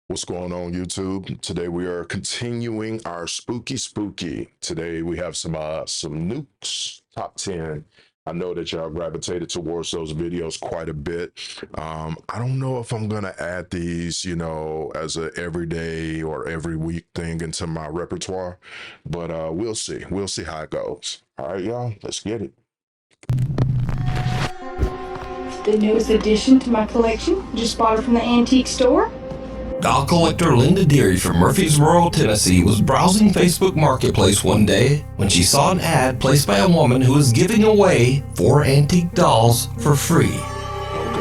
What's going on, YouTube? Today we are continuing our spooky. Today we have some Nukes top 10. I know that y'all gravitated towards those videos quite a bit. I don't know if I'm gonna add these, as a everyday or every week thing into my repertoire, but we'll see. We'll see how it goes. All right, y'all, let's get it. The newest addition to my collection. Just bought it from the antique store. Doll collector Linda Deary from Murfreesboro, Tennessee was browsing Facebook Marketplace one day when she saw an ad placed by a woman who was giving away 4 antique dolls for free.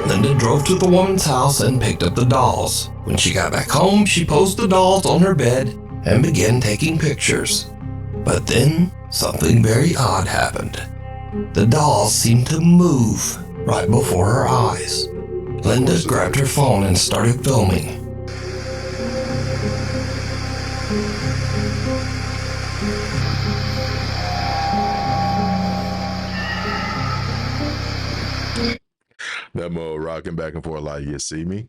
Linda drove to the woman's house and picked up the dolls. When she got back home, she posed the dolls on her bed and began taking pictures. But then, something very odd happened. The dolls seemed to move right before her eyes. Linda grabbed her phone and started filming. That mode rocking back and forth like, you see me?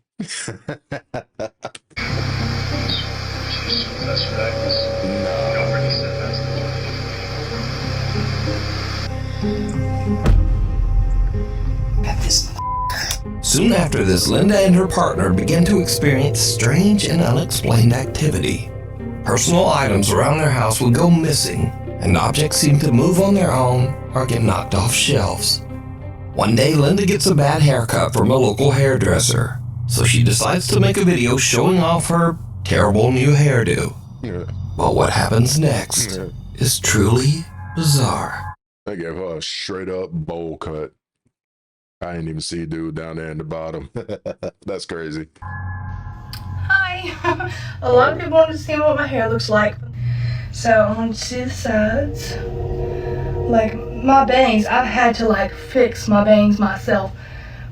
Soon after this, Linda and her partner began to experience strange and unexplained activity. Personal items around their house would go missing, and objects seemed to move on their own or get knocked off shelves. One day, Linda gets a bad haircut from a local hairdresser, so she decides to make a video showing off her terrible new hairdo. But what happens next is truly bizarre. They gave her a straight up bowl cut. I didn't even see a dude down there in the bottom. That's crazy. Hi. A lot of people want to see what my hair looks like. So I want to see the sides. Like my bangs, I've had to fix my bangs myself.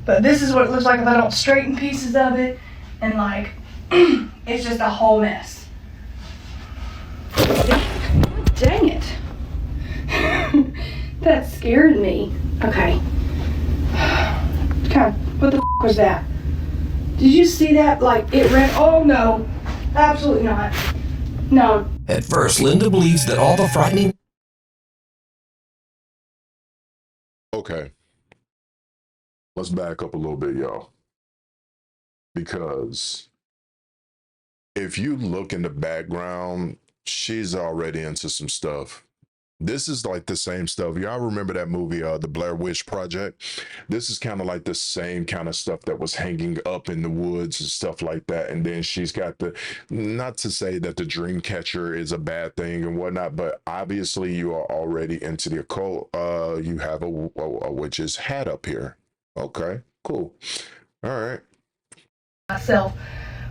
But this is what it looks like if I don't straighten pieces of it. And it's just a whole mess. Dang it. That scared me. Okay. God, what the was that? Did you see that? It ran. Oh no. Absolutely not. No. At first, Linda believes that all the frightening... Okay. Let's back up a little bit, y'all. Because if you look in the background, she's already into some stuff. This is like the same stuff. Y'all remember that movie, The Blair Witch Project? This is kind of like the same kind of stuff that was hanging up in the woods and stuff like that. And then she's got not to say that the dream catcher is a bad thing and whatnot, but obviously you are already into the occult. You have a witch's hat up here. Okay, cool. All right. Myself.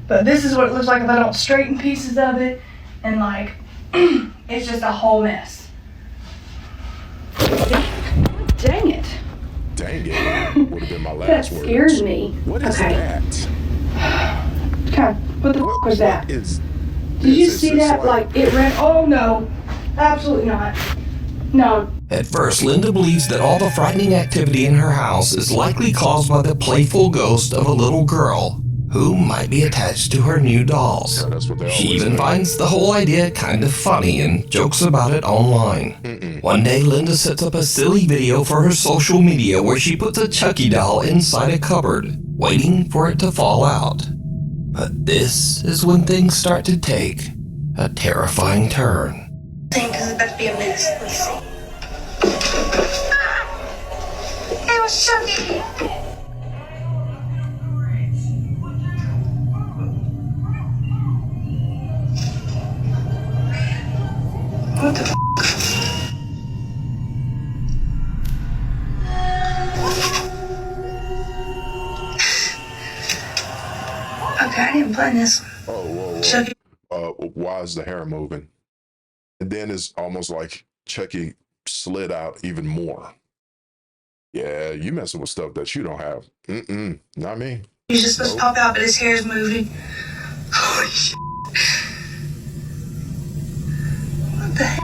But this is what it looks like if I don't straighten pieces of it. And it's just a whole mess. Dang it. Dang it. Would have been my last word. That scared me. What is that? God, what the was that? Did you see that? It ran. Oh no. Absolutely not. No. At first, Linda believes that all the frightening activity in her house is likely caused by the playful ghost of a little girl who might be attached to her new dolls. Yeah, that's what they She always even do. finds the whole idea kind of funny and jokes about it online. One day, Linda sets up a silly video for her social media where she puts a Chucky doll inside a cupboard, waiting for it to fall out. But this is when things start to take a terrifying turn. Because it's about to be a mess. Let's see. It was Chucky. What the f***? Okay, I didn't plan this one. Oh, whoa. Chucky. Why is the hair moving? And then it's almost like Chucky slid out even more. Yeah, you messing with stuff that you don't have. Not me. He's just supposed to pop out, but his hair is moving. Holy shit. What the hell?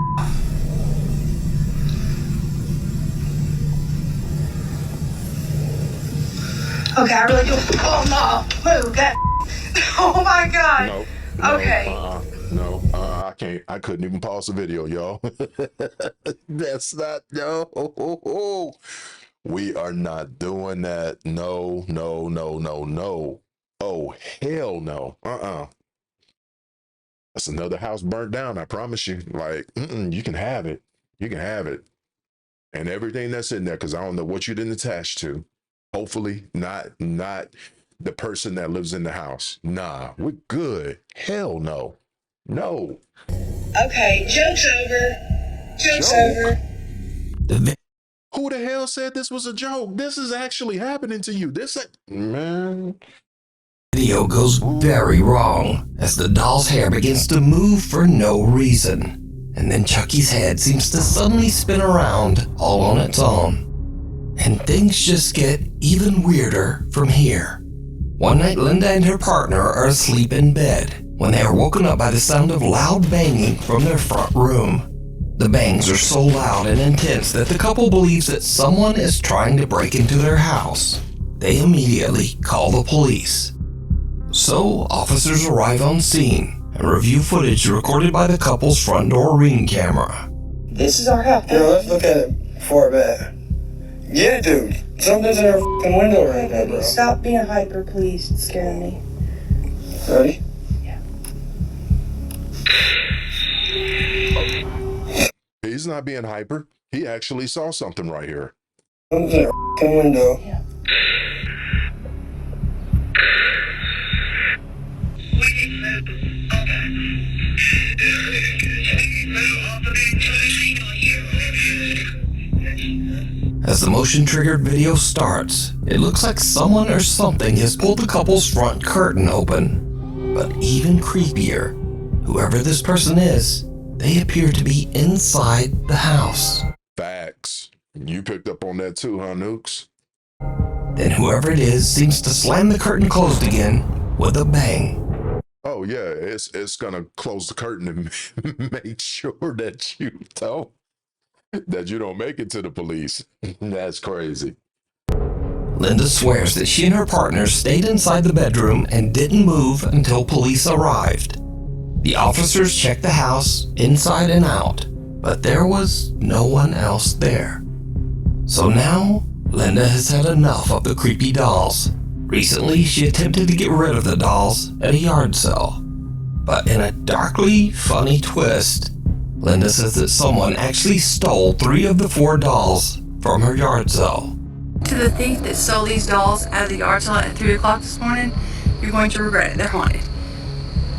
Okay, I really do. Oh no, move, God. Oh my God. No, Okay. no, I can't. I couldn't even pause the video, y'all. That's not, no. We are not doing that. No, no, no, no, no. Oh, hell no. That's another house burnt down, I promise you. Like, you can have it. You can have it. And everything that's in there, because I don't know what you didn't attach to. Hopefully, not the person that lives in the house. Nah, we're good. Hell no. No. Okay, joke's over. Joke's Joke? over. The Who the hell said this was a joke? This is actually happening to you. Man. video goes very wrong as the doll's hair begins to move for no reason. And then Chucky's head seems to suddenly spin around all on its own. And things just get even weirder from here. One night, Linda and her partner are asleep in bed when they are woken up by the sound of loud banging from their front room. The bangs are so loud and intense that the couple believes that someone is trying to break into their house. They immediately call the police. So, officers arrive on scene and review footage recorded by the couple's front door ring camera. This is our house. Yeah, let's look at it before bed. Yeah, dude. Something's in our f***ing window right now, bro. Stop being hyper, please. It's scaring me. Ready? He's not being hyper. He actually saw something right here. Something's in our f***ing window. Yeah. We need to move. Okay. Move off the bed so she can hear. As the motion-triggered video starts, it looks like someone or something has pulled the couple's front curtain open. But even creepier, whoever this person is, they appear to be inside the house. Facts. You picked up on that too, huh, Nukes? Then whoever it is seems to slam the curtain closed again with a bang. Oh yeah, it's gonna close the curtain and make sure that you don't make it to the police. That's crazy. Linda swears that she and her partner stayed inside the bedroom and didn't move until police arrived. The officers checked the house inside and out, but there was no one else there. So now, Linda has had enough of the creepy dolls. Recently, she attempted to get rid of the dolls at a yard sale. But in a darkly funny twist, Linda says that someone actually stole 3 of the 4 dolls from her yard sale. To the thief that stole these dolls out of the yard sale at 3 o'clock this morning, you're going to regret it. They're haunted.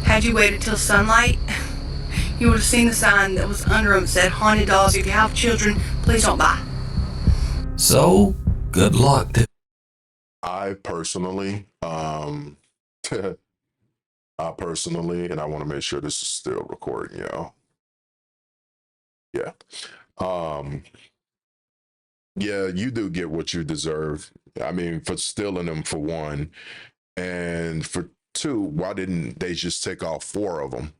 Had you waited till sunlight, you would have seen the sign that was under them that said, "Haunted dolls, if you have children, please don't buy." So, good luck to I personally, and I want to make sure this is still recording, y'all. Yeah. Yeah, you do get what you deserve. I mean, for stealing them for one, and for two, why didn't they just take off 4 of them?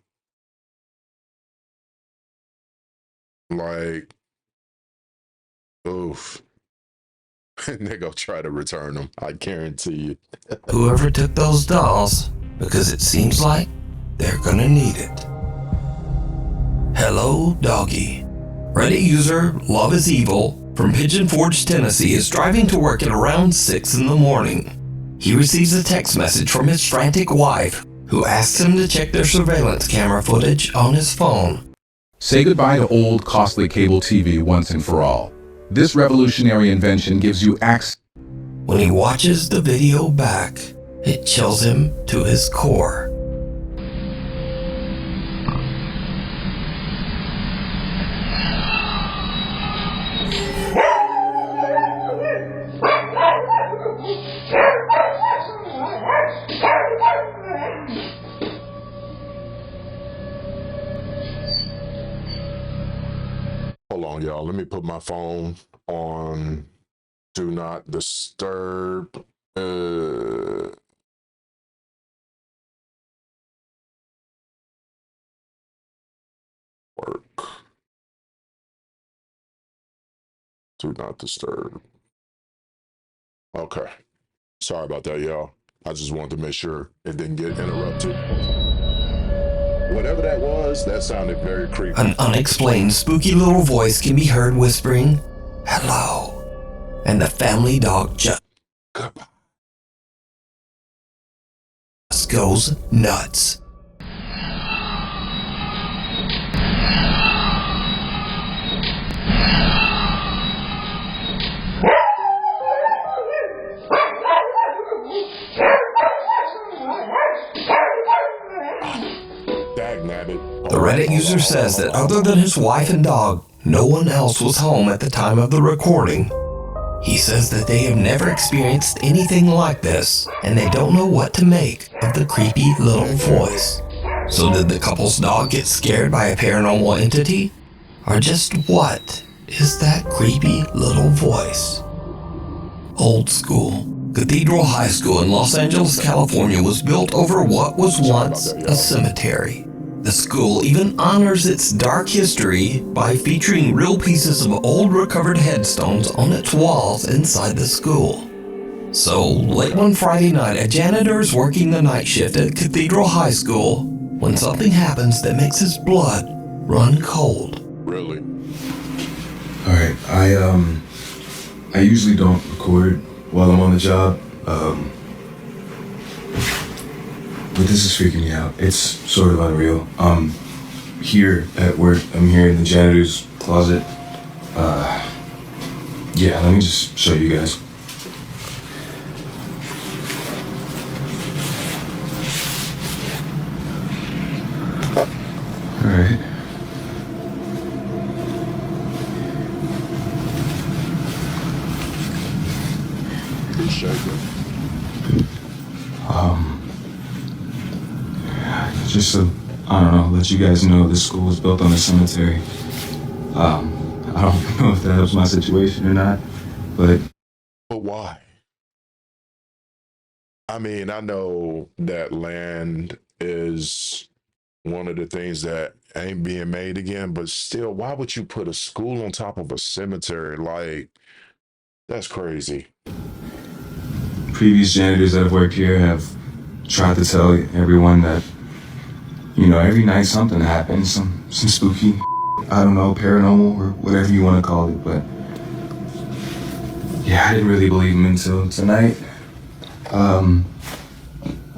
Like, oof. They're gonna try to return them. I guarantee you. whoever took those dolls, because it seems like they're gonna need it. Hello, doggy. Reddit user Love is Evil from Pigeon Forge, Tennessee is driving to work at around 6 in the morning. He receives a text message from his frantic wife, who asks him to check their surveillance camera footage on his phone. Say goodbye to old, costly cable TV once and for all. This revolutionary invention gives you access. When he watches the video back, it chills him to his core. Hold on, y'all. Let me put my phone on do not disturb. Work. Do not disturb. Okay. Sorry about that, y'all. I just wanted to make sure it didn't get interrupted. Whatever that was, that sounded very creepy. An unexplained spooky little voice can be heard whispering, "Hello." And the family dog just Goodbye. goes nuts. The Reddit user says that other than his wife and dog, no one else was home at the time of the recording. He says that they have never experienced anything like this, and they don't know what to make of the creepy little voice. So did the couple's dog get scared by a paranormal entity? Or just what is that creepy little voice? Old school. Cathedral High School in Los Angeles, California was built over what was once a cemetery. The school even honors its dark history by featuring real pieces of old recovered headstones on its walls inside the school. So, late one Friday night, a janitor is working the night shift at Cathedral High School when something happens that makes his blood run cold. Really? Alright, I usually don't record while I'm on the job, but this is freaking me out. It's sort of unreal. Here at work, I'm here in the janitor's closet. Yeah, let me just show you guys. Alright. Just to, I don't know, let you guys know this school was built on a cemetery. I don't know if that helps my situation or not, but why? I mean, I know that land is one of the things that ain't being made again, but still, why would you put a school on top of a cemetery? Like, that's crazy. Previous janitors that have worked here have tried to tell everyone that, you know, every night something happens, some spooky, I don't know, paranormal or whatever you want to call it, but yeah, I didn't really believe them until tonight. I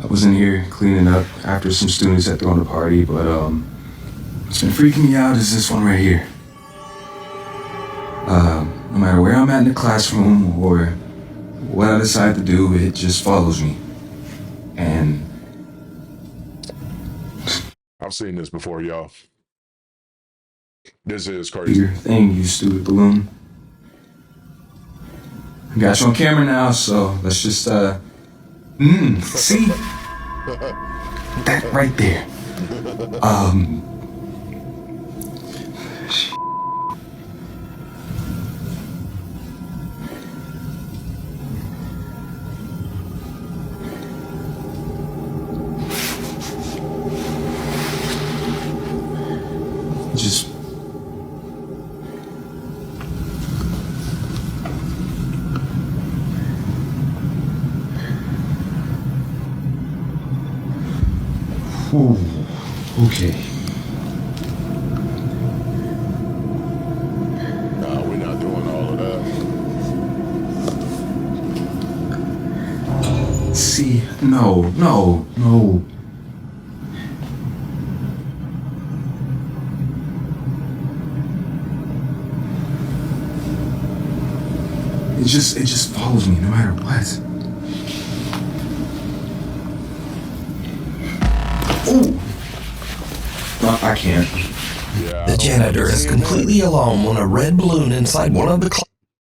was in here cleaning up after some students had thrown a party, but what's been freaking me out is this one right here. No matter where I'm at in the classroom or what I decide to do, it just follows me. And I've seen this before, y'all. This is crazy. your thing, you stupid balloon. I got you on camera now, so let's just, see? That right there. Just Ooh, okay. Nah, we're not doing all of that. See, no. It just follows me no matter what. Ooh. No, I can't. Yeah, The janitor is completely alone when a red balloon inside one of the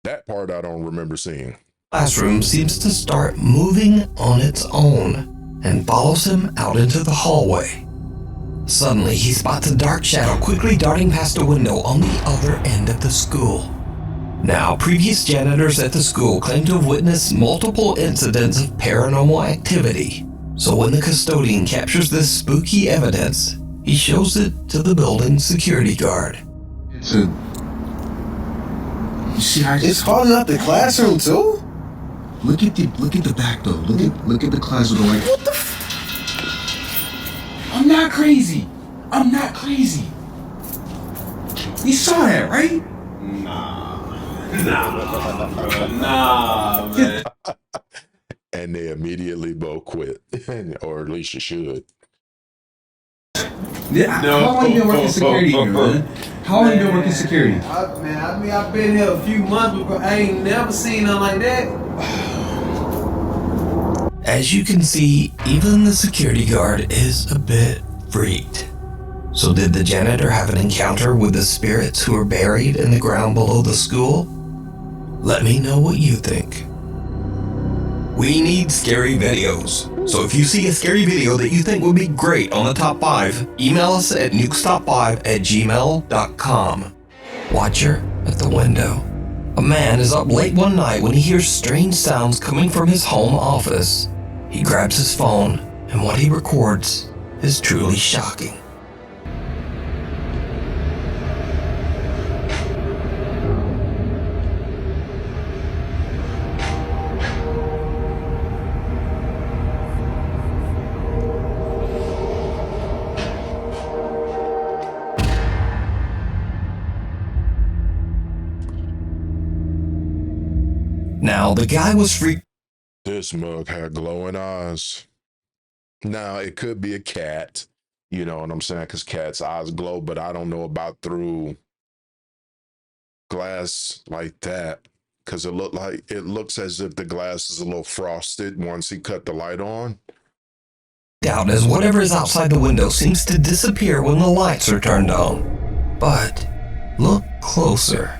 that part I don't remember seeing. classrooms seems to start moving on its own and follows him out into the hallway. Suddenly, he spots a dark shadow quickly darting past a window on the other end of the school. Now, previous janitors at the school claim to have witnessed multiple incidents of paranormal activity. So when the custodian captures this spooky evidence, he shows it to the building's security guard. It's a... You see, It's holding up the classroom too? Look at the back though. Look at the class with the light. What the I'm not crazy. I'm not crazy. You saw that, right? Nah, man. And they immediately both quit, or at least you should. Yeah, how long you been working security here, man? How long you been working security? I've been here a few months, but I ain't never seen nothing like that. As you can see, even the security guard is a bit freaked. So did the janitor have an encounter with the spirits who are buried in the ground below the school? Let me know what you think. We need scary videos. So if you see a scary video that you think would be great on the top 5, email us at nukestop5@gmail.com. Watcher at the window. A man is up late one night when he hears strange sounds coming from his home office. He grabs his phone, and what he records is truly shocking. Now, the guy was freaked. This mug had glowing eyes. Now, it could be a cat, you know what I'm saying? Because cats' eyes glow, but I don't know about through glass like that. Because it looks as if the glass is a little frosted once he cut the light on. Out as whatever is outside the window seems to disappear when the lights are turned on. But look closer.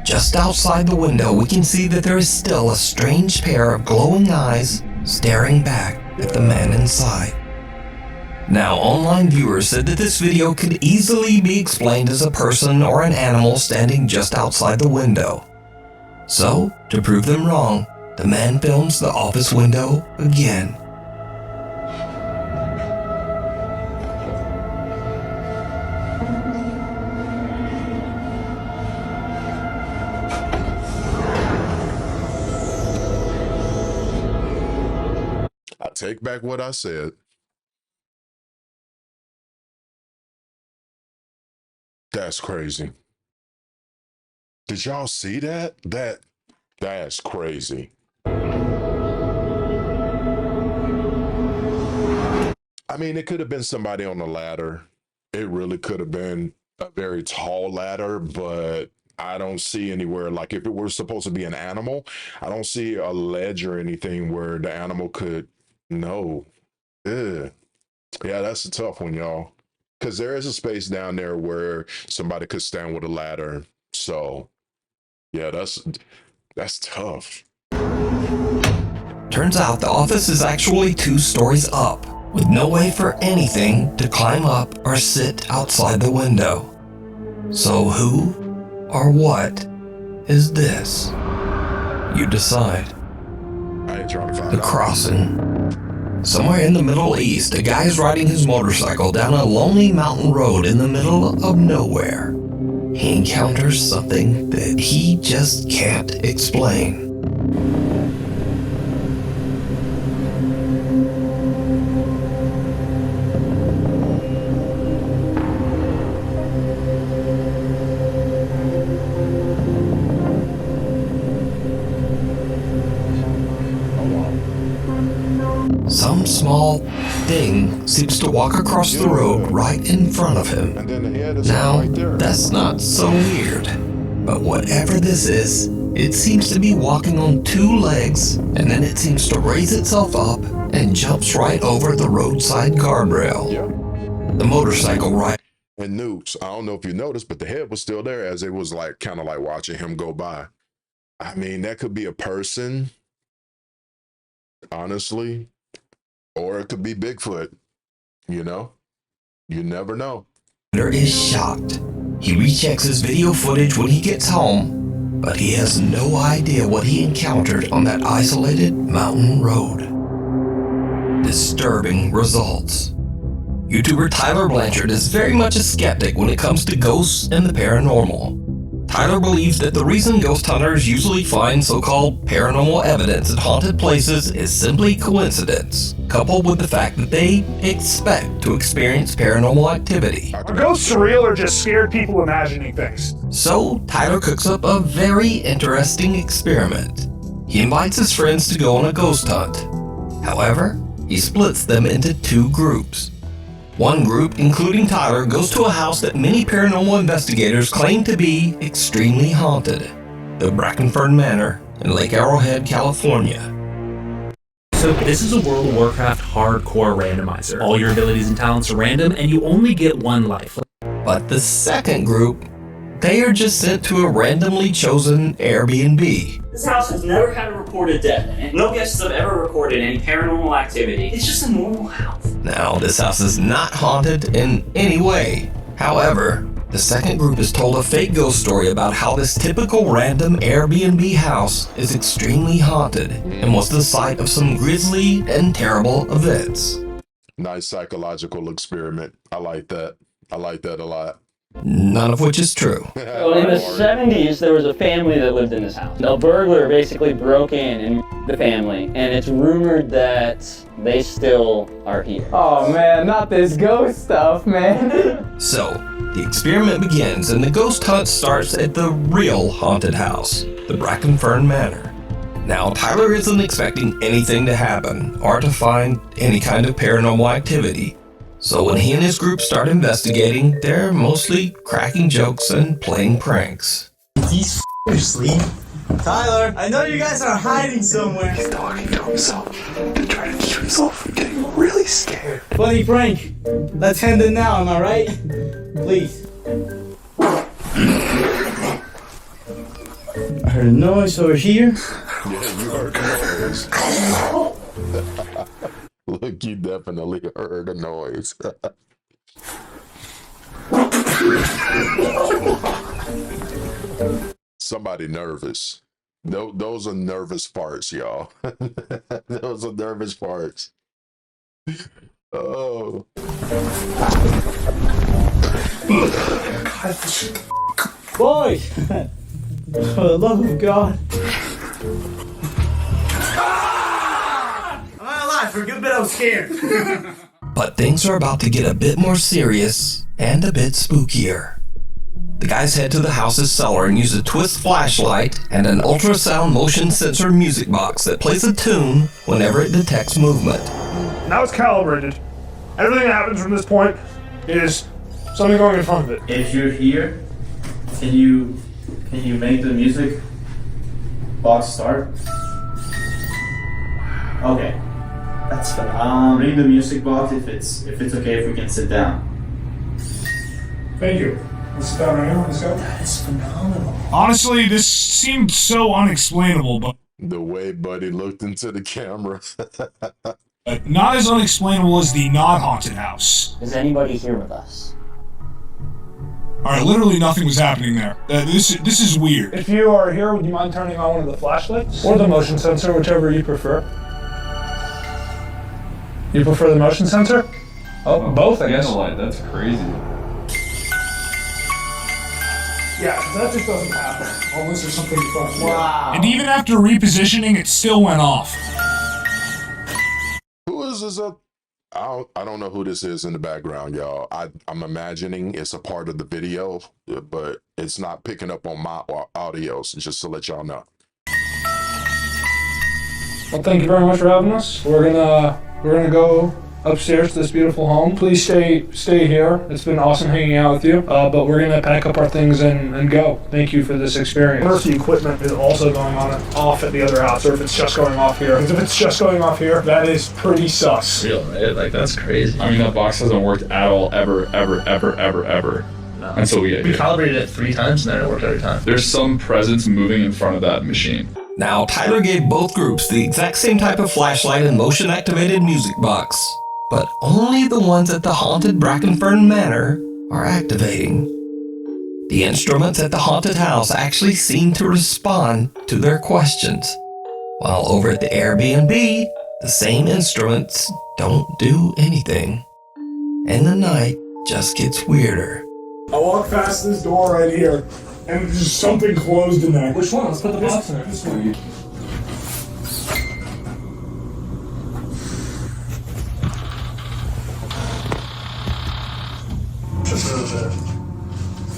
Just outside the window, we can see that there is still a strange pair of glowing eyes staring back at the man inside. Now, online viewers said that this video could easily be explained as a person or an animal standing just outside the window. So, to prove them wrong, the man films the office window again. I take back what I said. That's crazy. Did y'all see that? That's crazy. I mean, it could have been somebody on the ladder. It really could have been a very tall ladder, but I don't see anywhere, like if it were supposed to be an animal, I don't see a ledge or anything where the animal could, no. Ugh. Yeah, that's a tough one, y'all. Because there is a space down there where somebody could stand with a ladder. So, yeah, that's tough. Turns out the office is actually 2 stories up, with no way for anything to climb up or sit outside the window. So who or what is this? You decide. I ain't trying to find The out. crossing. Somewhere in the Middle East, a guy is riding his motorcycle down a lonely mountain road in the middle of nowhere. He encounters something that he just can't explain. Some small thing seems to walk across the road right in front of him. And then the head is Now, right there. that's not so weird. But whatever this is, it seems to be walking on 2 legs, and then it seems to raise itself up and jumps right over the roadside guardrail. Yeah. The motorcycle ride. And Nukes, I don't know if you noticed, but the head was still there as it was like kind of like watching him go by. I mean, that could be a person, honestly, or it could be Bigfoot, you know? You never know. Is shocked. He rechecks his video footage when he gets home, but he has no idea what he encountered on that isolated mountain road. Disturbing results. YouTuber Tyler Blanchard is very much a skeptic when it comes to ghosts and the paranormal. Tyler believes that the reason ghost hunters usually find so-called paranormal evidence at haunted places is simply coincidence, coupled with the fact that they expect to experience paranormal activity. Are ghosts real or just scared people imagining things? So, Tyler cooks up a very interesting experiment. He invites his friends to go on a ghost hunt. However, he splits them into two groups. One group, including Tyler, goes to a house that many paranormal investigators claim to be extremely haunted, the Brackenford Manor in Lake Arrowhead, California. So this is a World of Warcraft hardcore randomizer. All your abilities and talents are random, and you only get one life. But the second group, they are just sent to a randomly chosen Airbnb. This house has never had a reported death in it. No guests have ever recorded any paranormal activity. It's just a normal house. Now, this house is not haunted in any way. However, the second group is told a fake ghost story about how this typical random Airbnb house is extremely haunted and was the site of some grisly and terrible events. Nice psychological experiment. I like that. I like that a lot. None of which is true. So in the 70s, there was a family that lived in this house. A burglar basically broke in and the family, and it's rumored that they still are here. Oh man, not this ghost stuff, man. So, the experiment begins and the ghost hunt starts at the real haunted house, the Brackenfern Manor. Now, Tyler isn't expecting anything to happen or to find any kind of paranormal activity. So when he and his group start investigating, they're mostly cracking jokes and playing pranks. These f***ers sleep. Tyler, I know you guys are hiding somewhere. He's talking to himself. They're trying to keep himself from getting really scared. Funny prank. Let's end it now, am I right? Please. I heard a noise over here. Yeah, you heard a noise. Look, you definitely heard a noise. Somebody nervous. Those are nervous parts, y'all. Those are nervous parts. Oh. Boys! For the love of God. For a good bit, I was scared. But things are about to get a bit more serious and a bit spookier. The guys head to the house's cellar and use a twist flashlight and an ultrasound motion sensor music box that plays a tune whenever it detects movement. Now it's calibrated. Everything that happens from this point is something going in front of it. If you're here, can you make the music box start? Okay. That's fine. Ring the music box if it's okay if we can sit down. Thank you. Let's sit down right now. Let's go. That is phenomenal. Honestly, this seemed so unexplainable, but The way Buddy looked into the camera. not as unexplainable as the not haunted house. Is anybody here with us? Alright, literally nothing was happening there. This is weird. If you are here, would you mind turning on one of the flashlights? Or the motion sensor, whichever you prefer. You prefer the motion sensor? Oh, both, I guess. Candlelight, that's crazy. Yeah, that just doesn't happen. Unless there's something fun. Wow. And even after repositioning, it still went off. Who is this up? I don't know who this is in the background, y'all. I'm imagining it's a part of the video, but it's not picking up on my audio, so just to let y'all know. Well, thank you very much for having us. We're gonna go upstairs to this beautiful home. Please stay here. It's been awesome hanging out with you. But we're gonna pack up our things and go. Thank you for this experience. I wonder if the equipment is also going on off at the other house, or if it's just going off here. Because if it's just going off here, that is pretty sus. Real, right? Like, that's crazy. I mean, that box hasn't worked at all, ever. No. Until we get here. We calibrated it 3 times and then it worked every time. There's some presence moving in front of that machine. Now, Tyler gave both groups the exact same type of flashlight and motion-activated music box, but only the ones at the haunted Brackenfern Manor are activating. The instruments at the haunted house actually seem to respond to their questions, while over at the Airbnb, the same instruments don't do anything. And the night just gets weirder. I walk past this door right here, And there's something closed in there. Which one? Let's put the box in there. This one.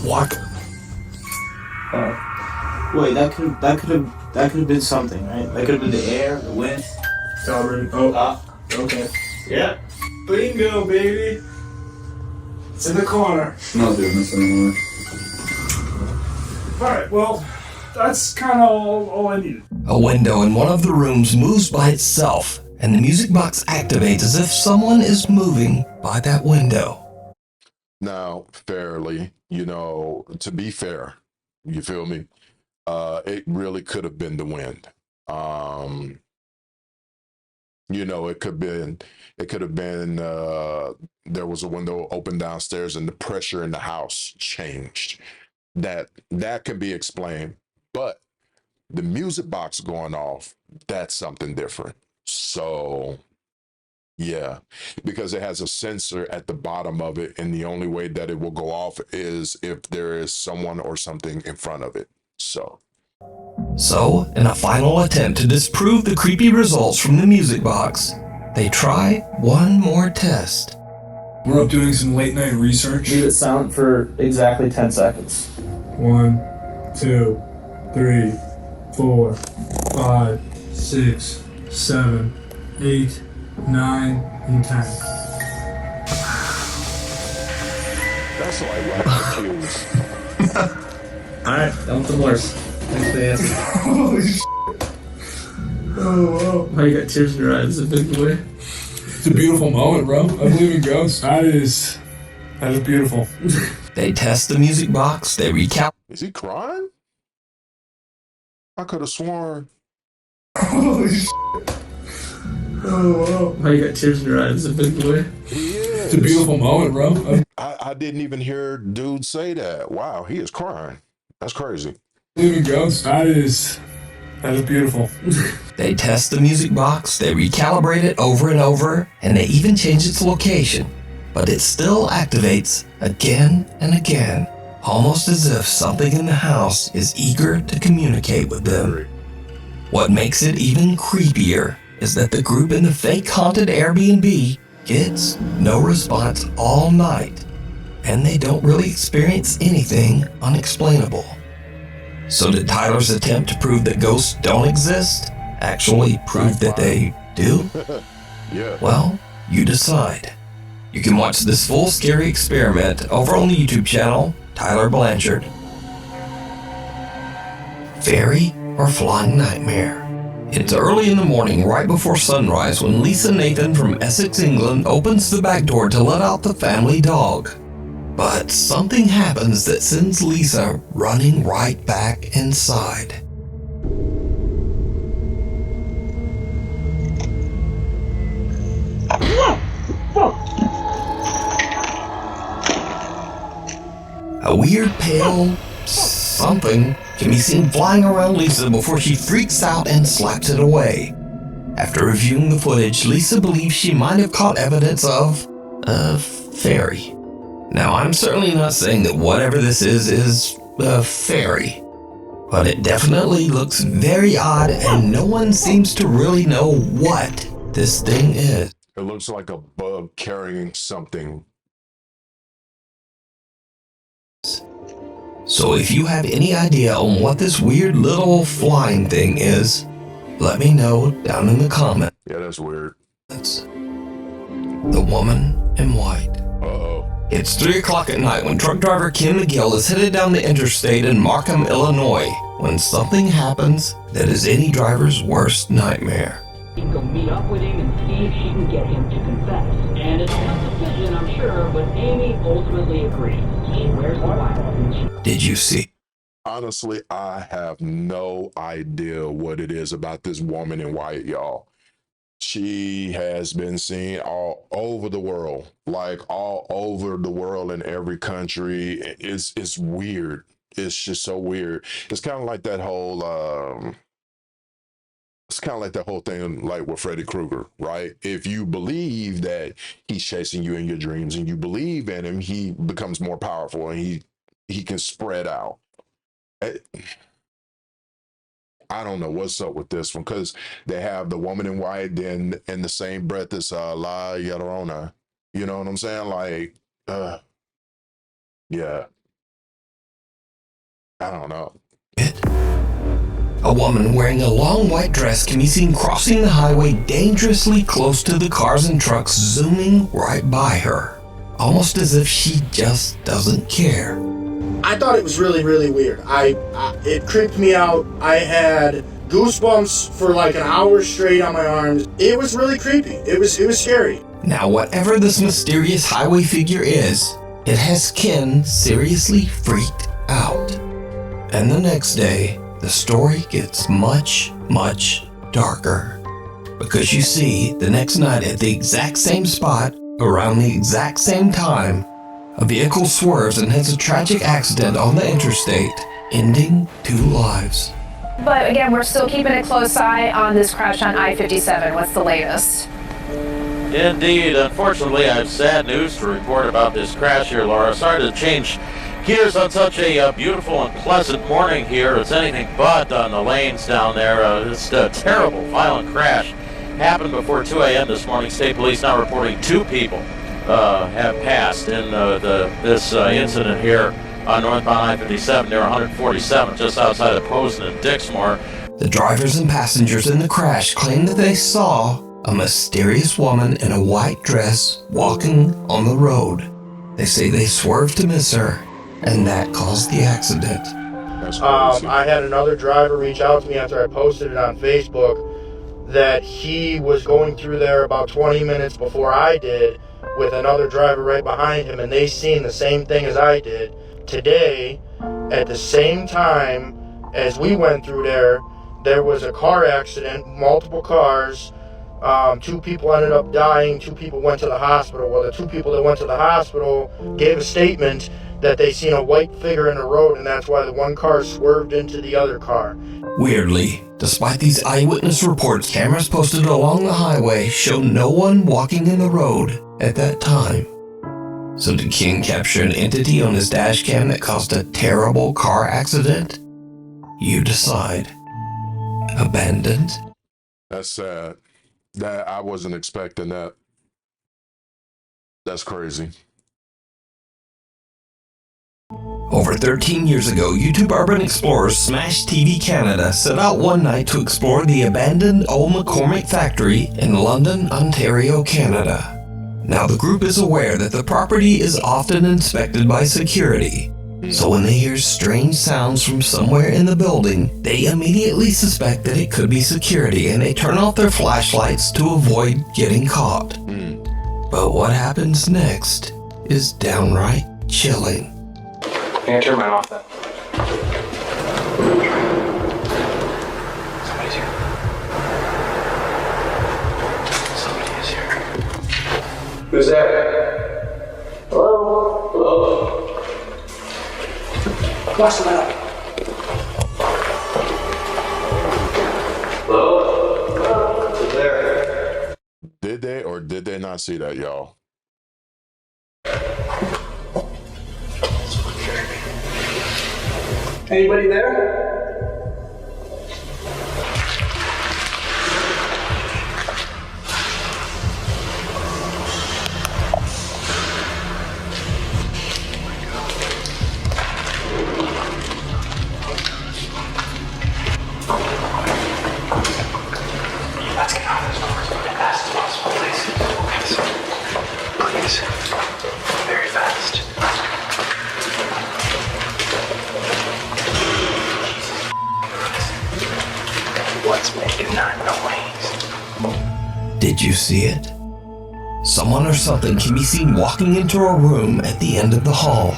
What? Wait, that could have been something, right? That could have been the air, the wind. Okay. Yeah. Bingo, baby. It's in the corner. I'm not doing this anymore. Alright, well, that's kind of all I needed. A window in one of the rooms moves by itself, and the music box activates as if someone is moving by that window. Now, fairly, to be fair, you feel me? It really could have been the wind. It could have been there was a window open downstairs and the pressure in the house changed. That can be explained, but the music box going off, that's something different. So yeah, because it has a sensor at the bottom of it, and the only way that it will go off is if there is someone or something in front of it. So, in a final attempt to disprove the creepy results from the music box, they try one more test. We're up doing some late night research. Leave it silent for exactly 10 seconds. 1, 2, 3, 4, 5, 6, 7, 8, 9, and 10. that's like rapid cues. Alright, that was the worst. Thanks for the answer. Holy shit. Oh, Why you got tears in your eyes? It's a big boy. It's a beautiful moment, bro. I believe in ghosts. That is beautiful. They test the music box, they recap. Is he crying? I could have sworn. Holy shit. Oh, Why you got tears in your eyes? It's a big boy. He is. It's a beautiful moment, bro. I didn't even hear dude say that. Wow, he is crying. That's crazy. I believe in ghosts. That is beautiful. They test the music box, they recalibrate it over and over, and they even change its location. But it still activates again and again, almost as if something in the house is eager to communicate with them. What makes it even creepier is that the group in the fake haunted Airbnb gets no response all night, and they don't really experience anything unexplainable. So did Tyler's attempt to prove that ghosts don't exist actually prove that they do? Yeah. Well, you decide. You can watch this full scary experiment over on the YouTube channel, Tyler Blanchard. Fairy or Flying Nightmare? It's early in the morning, right before sunrise, when Lisa Nathan from Essex, England opens the back door to let out the family dog. But something happens that sends Lisa running right back inside. A weird pale something can be seen flying around Lisa before she freaks out and slaps it away. After reviewing the footage, Lisa believes she might have caught evidence of a fairy. Now, I'm certainly not saying that whatever this is a fairy, but it definitely looks very odd and no one seems to really know what this thing is. It looks like a bug carrying something. So if you have any idea on what this weird little flying thing is, let me know down in the comments. Yeah, that's weird. That's the woman in white. Uh-oh. It's 3 o'clock at night when truck driver Kim McGill is headed down the interstate in Markham, Illinois, when something happens that is any driver's worst nightmare. She can go meet up with him and see if she can get him to confess. And it's a tough decision, I'm sure, but Amy ultimately agrees. She wears the white. Did you see? Honestly, I have no idea what it is about this woman in white, y'all. She has been seen all over the world, like all over the world in every country. It's weird. It's just so weird. It's kind of like that whole thing like with Freddy Krueger, right? If you believe that he's chasing you in your dreams and you believe in him, he becomes more powerful and he can spread out. I don't know what's up with this one because they have the woman in white, then in the same breath as La Llorona. You know what I'm saying? Like, yeah. I don't know. A woman wearing a long white dress can be seen crossing the highway dangerously close to the cars and trucks zooming right by her, almost as if she just doesn't care. I thought it was really, really weird. It creeped me out. I had goosebumps for like an hour straight on my arms. It was really creepy. It was scary. Now, whatever this mysterious highway figure is, it has Ken seriously freaked out. And the next day, the story gets much, much darker. Because you see, the next night at the exact same spot, around the exact same time, a vehicle swerves and has a tragic accident on the interstate, ending 2 lives. But again, we're still keeping a close eye on this crash on I-57. What's the latest? Indeed. Unfortunately, I have sad news to report about this crash here, Laura. Sorry to change gears on such a beautiful and pleasant morning here. It's anything but on the lanes down there. It's a terrible, violent crash. Happened before 2 a.m. this morning. State Police now reporting 2 people have passed in this incident here on northbound I-57 near 147, just outside of Posen and Dixmoor. The drivers and passengers in the crash claim that they saw a mysterious woman in a white dress walking on the road. They say they swerved to miss her, and that caused the accident. I had another driver reach out to me after I posted it on Facebook that he was going through there about 20 minutes before I did with another driver right behind him, and they seen the same thing as I did. Today, at the same time as we went through there was a car accident, multiple cars. 2 people ended up dying, 2 people went to the hospital. Well, the 2 people that went to the hospital gave a statement that they seen a white figure in the road, and that's why the one car swerved into the other car. Weirdly, despite these eyewitness reports, cameras posted along the highway show no one walking in the road at that time. So did King capture an entity on his dash cam that caused a terrible car accident? You decide. Abandoned? That's sad. That I wasn't expecting that. That's crazy. Over 13 years ago, YouTube urban explorers Smash TV Canada set out one night to explore the abandoned old McCormick factory in London, Ontario, Canada. Now the group is aware that the property is often inspected by security, so when they hear strange sounds from somewhere in the building, they immediately suspect that it could be security and they turn off their flashlights to avoid getting caught. But what happens next is downright chilling. I'm gonna turn mine off then. Somebody's here. Somebody is here. Who's there? Hello? Hello? Watch the light up. Hello? Hello? Who's there? Did they or did they not see that, y'all? Anybody there? Let's get out of this door as fast as possible, please. Please. Very fast. What's making that noise? Did you see it? Someone or something can be seen walking into a room at the end of the hall,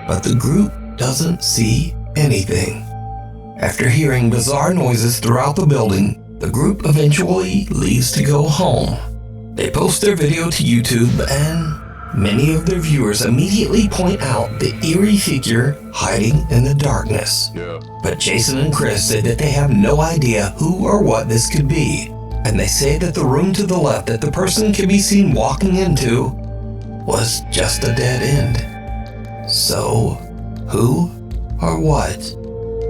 but the group doesn't see anything. After hearing bizarre noises throughout the building, the group eventually leaves to go home. They post their video to YouTube, and many of their viewers immediately point out the eerie figure hiding in the darkness. But Jason and Chris say that they have no idea who or what this could be, and they say that the room to the left that the person can be seen walking into was just a dead end. So, who or what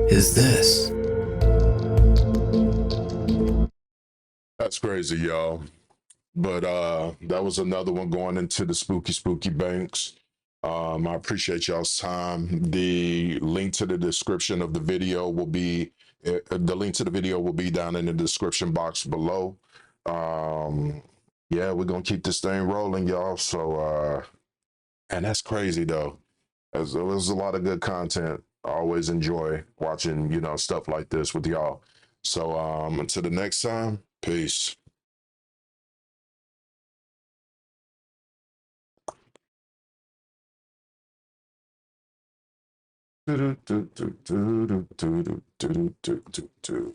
is this. That's crazy, y'all. But that was another one going into the spooky banks. I appreciate y'all's time. The link to the description of the video will be down in the description box below. Yeah, we're gonna keep this thing rolling, y'all. So and that's crazy though. As it was a lot of good content. I always enjoy watching, stuff like this with y'all. So until the next time, peace. Do do do do do do do do do do do.